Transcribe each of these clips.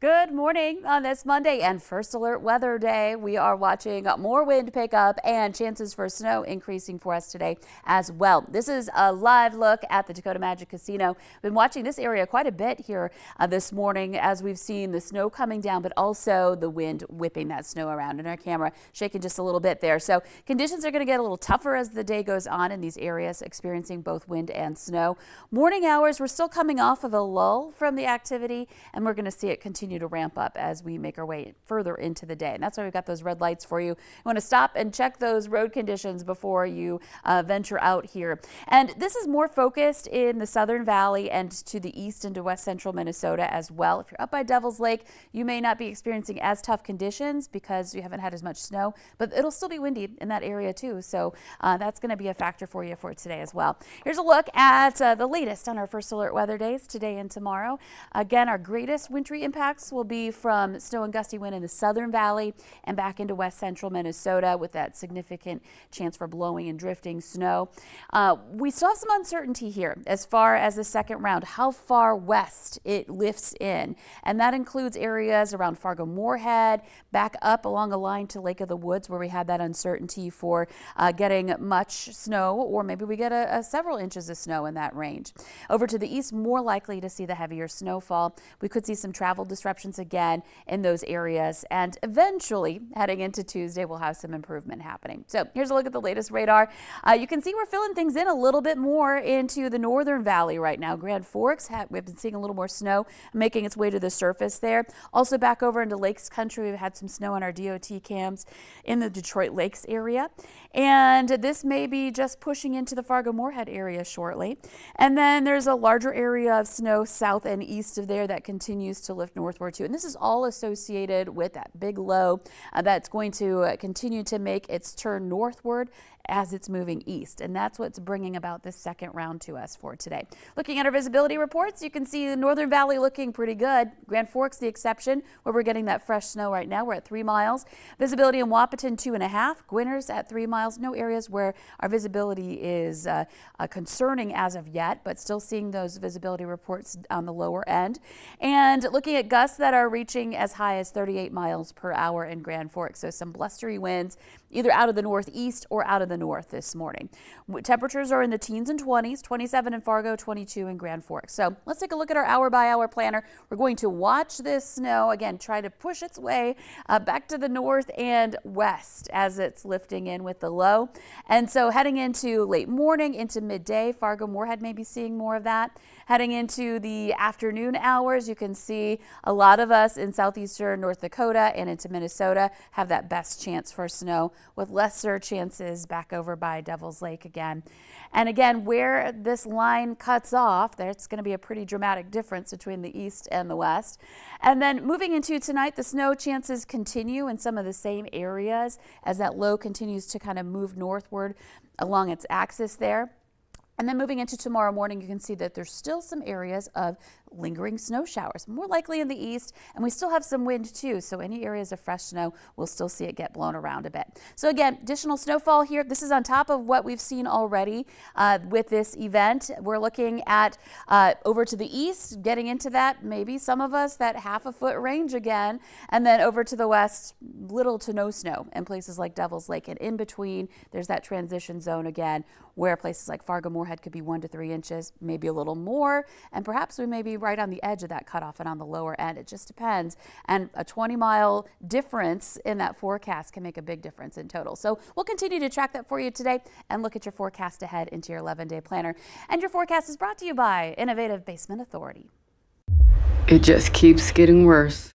Good morning on this Monday and first alert weather day. We are watching more wind pick up and chances for snow increasing for us today as well. This is a live look at the Dakota Magic Casino. We've been watching this area quite a bit here this morning as we've seen the snow coming down, but also the wind whipping that snow around, and our camera shaking just a little bit there. So conditions are going to get a little tougher as the day goes on in these areas experiencing both wind and snow. Morning hours, we're still coming off of a lull from the activity, and we're going to see it continue to ramp up as we make our way further into the day. And that's why we've got those red lights for you. You want to stop and check those road conditions before you venture out here. And this is more focused in the Southern Valley and to the east into west central Minnesota as well. If you're up by Devil's Lake, you may not be experiencing as tough conditions because you haven't had as much snow, but it'll still be windy in that area too. So that's going to be a factor for you for today as well. Here's a look at the latest on our first alert weather days today and tomorrow. Again, our greatest wintry impacts will be from snow and gusty wind in the Southern Valley and back into west central Minnesota with that significant chance for blowing and drifting snow. We still have some uncertainty here as far as the second round, how far west it lifts in. And that includes areas around Fargo-Moorhead, back up along a line to Lake of the Woods where we had that uncertainty for getting much snow, or maybe we get several inches of snow in that range. Over to the east, more likely to see the heavier snowfall. We could see some travel disruptions again in those areas, and eventually heading into Tuesday we'll have some improvement happening. So here's a look at the latest radar. You can see we're filling things in a little bit more into the Northern Valley right now. Grand Forks, we've been seeing a little more snow making its way to the surface there. Also back over into Lakes Country, we've had some snow on our DOT cams in the Detroit Lakes area, and this may be just pushing into the Fargo-Moorhead area shortly. And then there's a larger area of snow south and east of there that continues to lift northward too. And this is all associated with that big low that's going to continue to make its turn northward as it's moving east. And that's what's bringing about this second round to us for today. Looking at our visibility reports, you can see the Northern Valley looking pretty good. Grand Forks the exception, where we're getting that fresh snow right now. We're at 3 miles. Visibility in Wahpeton 2.5. Gwinners at 3 miles. No areas where our visibility is concerning as of yet, but still seeing those visibility reports on the lower end. And looking at gusts that are reaching as high as 38 miles per hour in Grand Forks. So some blustery winds either out of the northeast or out of the north this morning. Temperatures are in the teens and 20s, 27 in Fargo, 22 in Grand Forks. So let's take a look at our hour by hour planner. We're going to watch this snow again try to push its way back to the north and west as it's lifting in with the low. And so heading into late morning into midday, Fargo-Moorhead may be seeing more of that. Heading into the afternoon hours, you can see a lot of us in southeastern North Dakota and into Minnesota have that best chance for snow, with lesser chances back over by Devil's Lake again. And again, where this line cuts off, there's going to be a pretty dramatic difference between the east and the west. And then moving into tonight, the snow chances continue in some of the same areas as that low continues to kind of move northward along its axis there. And then moving into tomorrow morning, you can see that there's still some areas of lingering snow showers, more likely in the east, and we still have some wind too, so any areas of fresh snow, we'll still see it get blown around a bit. So again, additional snowfall here. This is on top of what we've seen already with this event. We're looking at over to the east, getting into that, maybe some of us that half a foot range again, and then over to the west, little to no snow in places like Devil's Lake, and in between, there's that transition zone again, where places like Fargo-Moorhead could be 1 to 3 inches, maybe a little more, and perhaps we may be right on the edge of that cutoff and on the lower end. It just depends. And a 20-mile difference in that forecast can make a big difference in total. So we'll continue to track that for you today and look at your forecast ahead into your 11-day planner. And your forecast is brought to you by Innovative Basement Authority. It just keeps getting worse.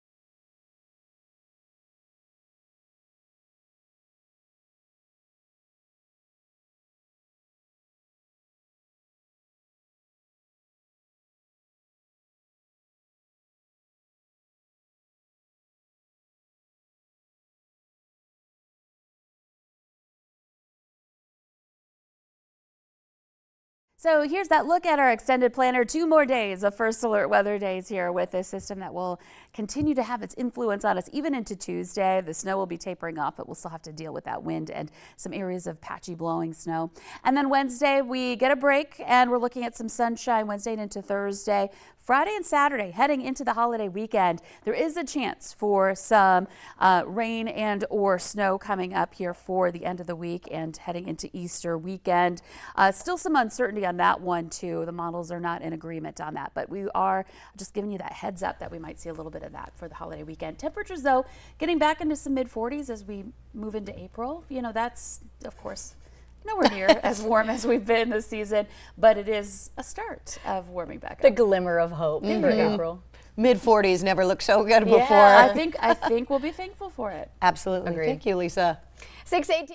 So here's that look at our extended planner. 2 more days of first alert weather days here with this system that will continue to have its influence on us even into Tuesday. The snow will be tapering off, but we'll still have to deal with that wind and some areas of patchy blowing snow. And then Wednesday we get a break and we're looking at some sunshine Wednesday and into Thursday. Friday and Saturday, heading into the holiday weekend, there is a chance for some rain and or snow coming up here for the end of the week and heading into Easter weekend. Still some uncertainty on that one too. The models are not in agreement on that, but we are just giving you that heads up that we might see a little bit of that for the holiday weekend. Temperatures though, getting back into some mid 40s as we move into April. You know, that's of course nowhere near as warm as we've been this season, but it is a start of warming back up. The glimmer of hope for April. Mid 40s never looked so good before. I think we'll be thankful for it. Absolutely. Agreed. Thank you, Lisa. 6:18.